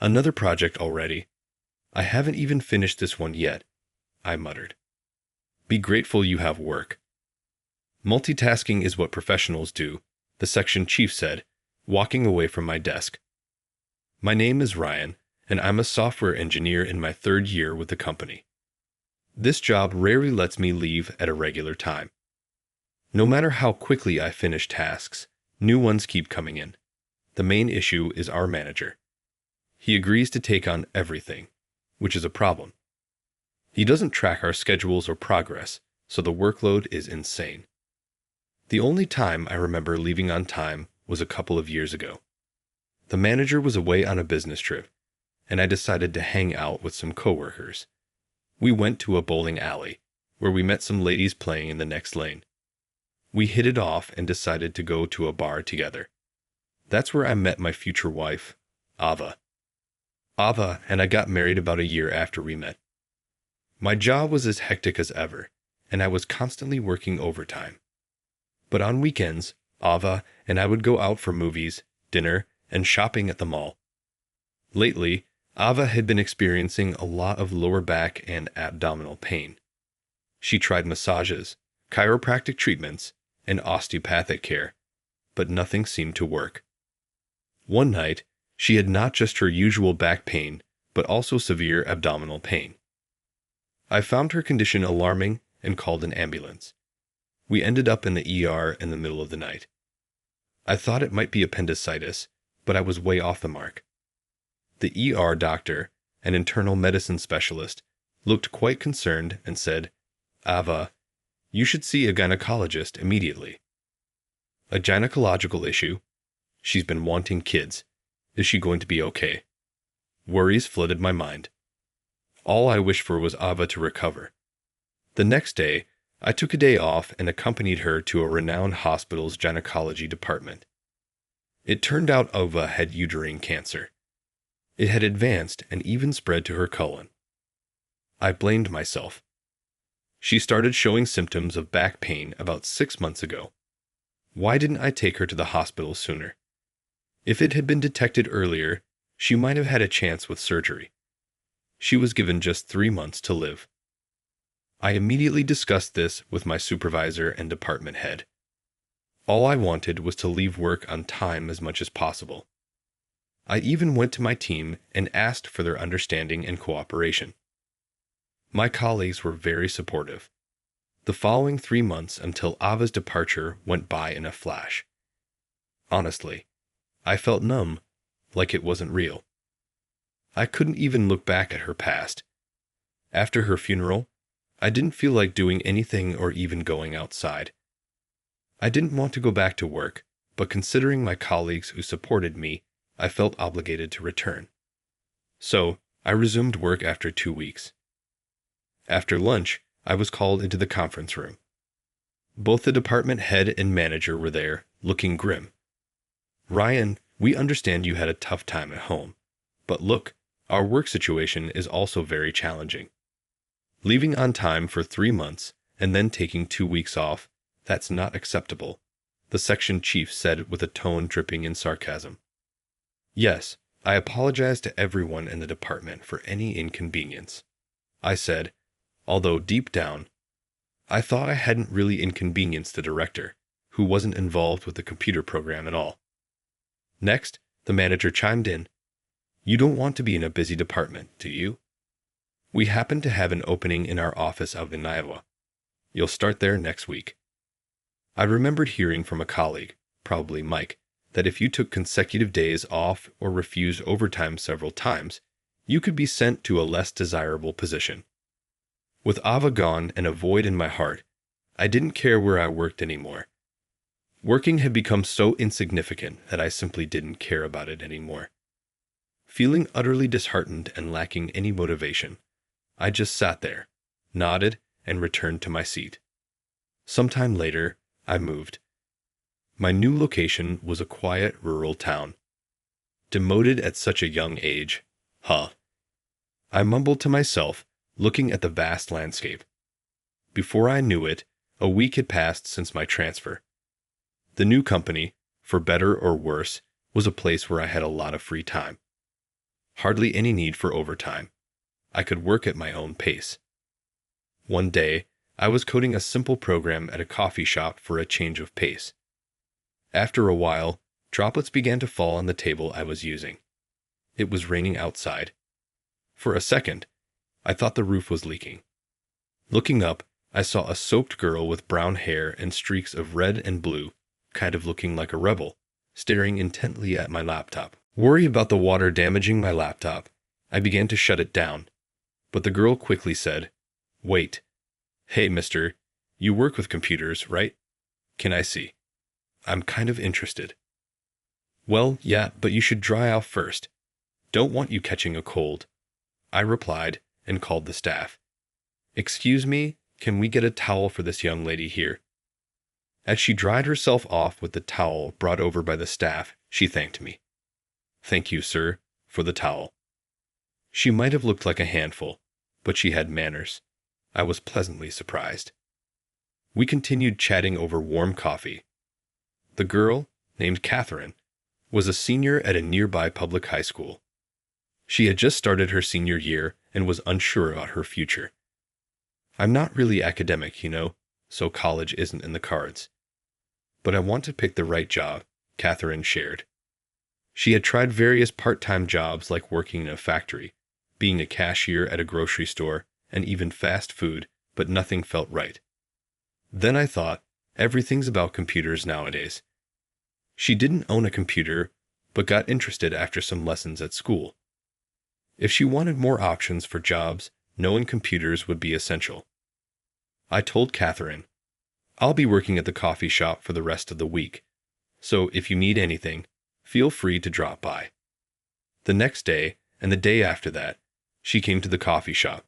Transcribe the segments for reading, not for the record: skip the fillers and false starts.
Another project already. I haven't even finished this one yet, I muttered. Be grateful you have work. Multitasking is what professionals do, the section chief said, walking away from my desk. My name is Ryan, and I'm a software engineer in my 3rd year with the company. This job rarely lets me leave at a regular time. No matter how quickly I finish tasks, new ones keep coming in. The main issue is our manager. He agrees to take on everything, which is a problem. He doesn't track our schedules or progress, so the workload is insane. The only time I remember leaving on time was a couple of years ago. The manager was away on a business trip, and I decided to hang out with some coworkers. We went to a bowling alley, where we met some ladies playing in the next lane. We hit it off and decided to go to a bar together. That's where I met my future wife, Ava. Ava and I got married about a year after we met. My job was as hectic as ever, and I was constantly working overtime. But on weekends, Ava and I would go out for movies, dinner, and shopping at the mall. Lately, Ava had been experiencing a lot of lower back and abdominal pain. She tried massages, chiropractic treatments, and osteopathic care, but nothing seemed to work. One night, she had not just her usual back pain, but also severe abdominal pain. I found her condition alarming and called an ambulance. We ended up in the ER in the middle of the night. I thought it might be appendicitis, but I was way off the mark. The ER doctor, an internal medicine specialist, looked quite concerned and said, "Ava, you should see a gynecologist immediately." A gynecological issue? She's been wanting kids. Is she going to be okay? Worries flooded my mind. All I wished for was Ava to recover. The next day, I took a day off and accompanied her to a renowned hospital's gynecology department. It turned out Ava had uterine cancer. It had advanced and even spread to her colon. I blamed myself. She started showing symptoms of back pain about 6 months ago. Why didn't I take her to the hospital sooner? If it had been detected earlier, she might have had a chance with surgery. She was given just 3 months to live. I immediately discussed this with my supervisor and department head. All I wanted was to leave work on time as much as possible. I even went to my team and asked for their understanding and cooperation. My colleagues were very supportive. The following 3 months until Ava's departure went by in a flash. Honestly, I felt numb, like it wasn't real. I couldn't even look back at her past. After her funeral, I didn't feel like doing anything or even going outside. I didn't want to go back to work, but considering my colleagues who supported me, I felt obligated to return. So, I resumed work after 2 weeks. After lunch, I was called into the conference room. Both the department head and manager were there, looking grim. "Ryan, we understand you had a tough time at home. But look, our work situation is also very challenging. Leaving on time for 3 months and then taking 2 weeks off, that's not acceptable," the section chief said with a tone dripping in sarcasm. "Yes, I apologize to everyone in the department for any inconvenience," I said, although deep down, I thought I hadn't really inconvenienced the director, who wasn't involved with the computer program at all. Next, the manager chimed in. "You don't want to be in a busy department, do you? We happen to have an opening in our office out in Iowa. You'll start there next week." I remembered hearing from a colleague, probably Mike, that if you took consecutive days off or refused overtime several times, you could be sent to a less desirable position. With Ava gone and a void in my heart, I didn't care where I worked anymore. Working had become so insignificant that I simply didn't care about it anymore. Feeling utterly disheartened and lacking any motivation, I just sat there, nodded, and returned to my seat. Sometime later, I moved. My new location was a quiet rural town. Demoted at such a young age. Huh. I mumbled to myself, looking at the vast landscape. Before I knew it, a week had passed since my transfer. The new company, for better or worse, was a place where I had a lot of free time. Hardly any need for overtime. I could work at my own pace. One day, I was coding a simple program at a coffee shop for a change of pace. After a while, droplets began to fall on the table I was using. It was raining outside. For a second, I thought the roof was leaking. Looking up, I saw a soaked girl with brown hair and streaks of red and blue, kind of looking like a rebel, staring intently at my laptop. Worried about the water damaging my laptop, I began to shut it down. But the girl quickly said, "Wait. Hey, mister, you work with computers, right? Can I see? I'm kind of interested." "Well, yeah, but you should dry off first. Don't want you catching a cold," I replied and called the staff. "Excuse me, can we get a towel for this young lady here?" As she dried herself off with the towel brought over by the staff, she thanked me. "Thank you, sir, for the towel." She might have looked like a handful, but she had manners. I was pleasantly surprised. We continued chatting over warm coffee. The girl, named Catherine, was a senior at a nearby public high school. She had just started her senior year and was unsure about her future. "I'm not really academic, so college isn't in the cards. But I want to pick the right job," Catherine shared. She had tried various part-time jobs like working in a factory, being a cashier at a grocery store, and even fast food, but nothing felt right. Then I thought, everything's about computers nowadays. She didn't own a computer, but got interested after some lessons at school. If she wanted more options for jobs, knowing computers would be essential. I told Catherine, "I'll be working at the coffee shop for the rest of the week, so if you need anything, feel free to drop by." The next day, and the day after that, she came to the coffee shop.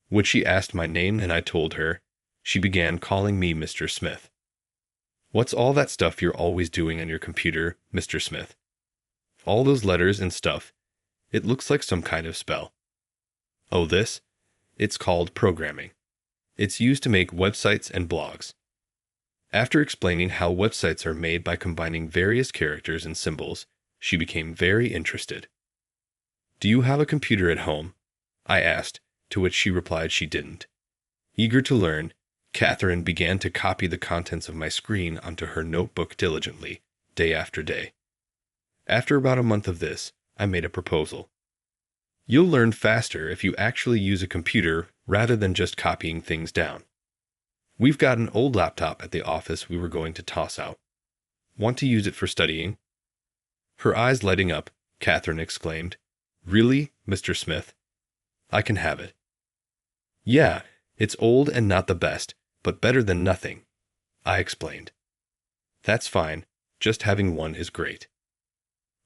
When she asked my name and I told her, she began calling me Mr. Smith. "What's all that stuff you're always doing on your computer, Mr. Smith? All those letters and stuff. It looks like some kind of spell." "Oh, this? It's called programming. It's used to make websites and blogs." After explaining how websites are made by combining various characters and symbols, she became very interested. "Do you have a computer at home?" I asked, to which she replied she didn't. Eager to learn, Catherine began to copy the contents of my screen onto her notebook diligently, day after day. After about a month of this, I made a proposal. "You'll learn faster if you actually use a computer rather than just copying things down. We've got an old laptop at the office we were going to toss out. Want to use it for studying?" Her eyes lighting up, Catherine exclaimed, "Really, Mr. Smith? I can have it." "Yeah, it's old and not the best, but better than nothing," I explained. "That's fine, just having one is great."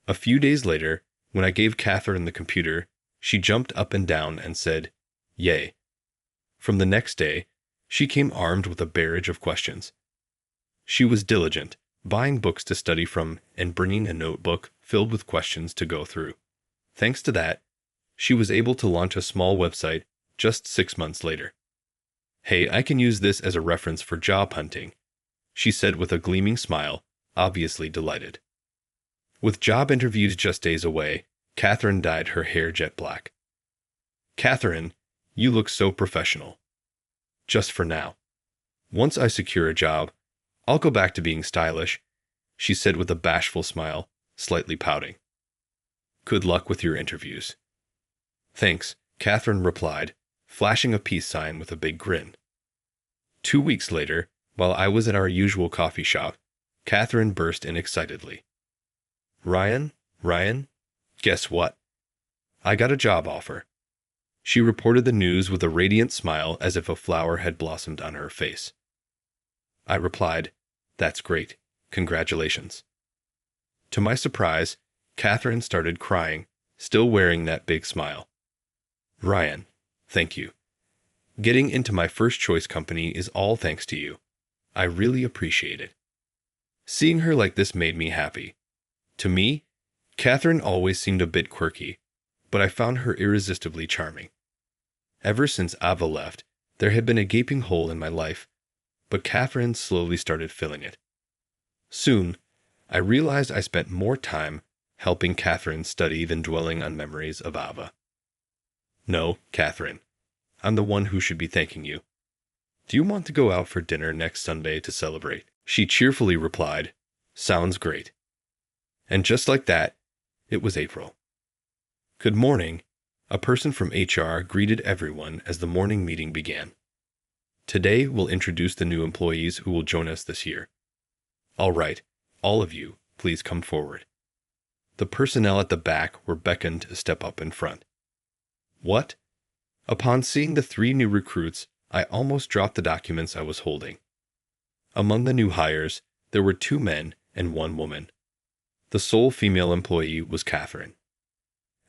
A few days later, when I gave Catherine the computer, she jumped up and down and said, "Yay." From the next day, she came armed with a barrage of questions. She was diligent, buying books to study from and bringing a notebook filled with questions to go through. Thanks to that, she was able to launch a small website just 6 months later. "Hey, I can use this as a reference for job hunting," she said with a gleaming smile, obviously delighted. With job interviews just days away, Catherine dyed her hair jet black. "Catherine, you look so professional." "Just for now. Once I secure a job, I'll go back to being stylish," she said with a bashful smile, slightly pouting. "Good luck with your interviews." "Thanks," Catherine replied, flashing a peace sign with a big grin. 2 weeks later, while I was at our usual coffee shop, Catherine burst in excitedly. Ryan, guess what? I got a job offer." She reported the news with a radiant smile as if a flower had blossomed on her face. I replied, "That's great. Congratulations." To my surprise, Catherine started crying, still wearing that big smile. "Ryan, thank you. Getting into my first choice company is all thanks to you. I really appreciate it." Seeing her like this made me happy. To me, Catherine always seemed a bit quirky, but I found her irresistibly charming. Ever since Ava left, there had been a gaping hole in my life, but Catherine slowly started filling it. Soon, I realized I spent more time helping Catherine study than dwelling on memories of Ava. No, Catherine, I'm the one who should be thanking you. Do you want to go out for dinner next Sunday to celebrate? She cheerfully replied, Sounds great. And just like that, it was April. Good morning. A person from HR greeted everyone as the morning meeting began. Today, we'll introduce the new employees who will join us this year. All right, all of you, please come forward. The personnel at the back were beckoned to step up in front. What? Upon seeing the 3 new recruits, I almost dropped the documents I was holding. Among the new hires, there were 2 men and 1 woman. The sole female employee was Catherine.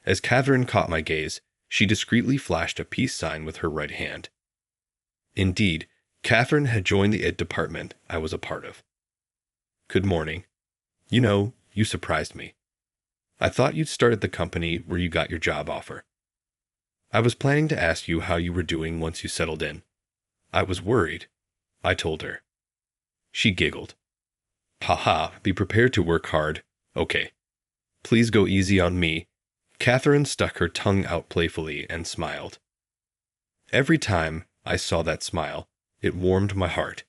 As Catherine caught my gaze, she discreetly flashed a peace sign with her right hand. Indeed, Catherine had joined the IT department I was a part of. Good morning. You surprised me. I thought you'd start at the company where you got your job offer. I was planning to ask you how you were doing once you settled in. I was worried, I told her. She giggled. Haha, be prepared to work hard. Okay. Please go easy on me. Catherine stuck her tongue out playfully and smiled. Every time I saw that smile, it warmed my heart.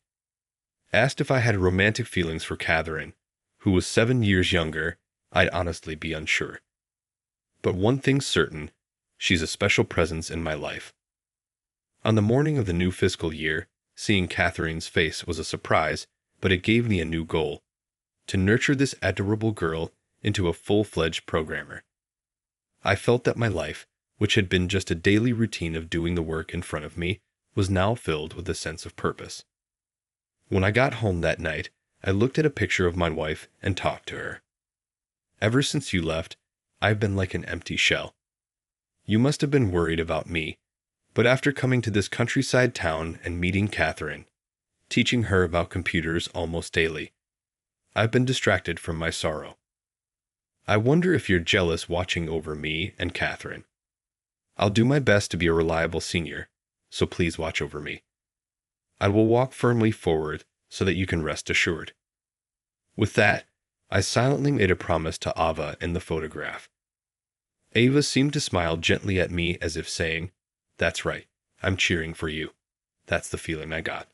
Asked if I had romantic feelings for Catherine, who was 7 years younger, I'd honestly be unsure. But one thing's certain, she's a special presence in my life. On the morning of the new fiscal year, seeing Catherine's face was a surprise, but it gave me a new goal: to nurture this adorable girl into a full-fledged programmer. I felt that my life, which had been just a daily routine of doing the work in front of me, was now filled with a sense of purpose. When I got home that night, I looked at a picture of my wife and talked to her. Ever since you left, I've been like an empty shell. You must have been worried about me, but after coming to this countryside town and meeting Catherine, teaching her about computers almost daily, I've been distracted from my sorrow. I wonder if you're jealous watching over me and Catherine. I'll do my best to be a reliable senior, so please watch over me. I will walk firmly forward so that you can rest assured. With that, I silently made a promise to Ava in the photograph. Ava seemed to smile gently at me as if saying, That's right, I'm cheering for you. That's the feeling I got.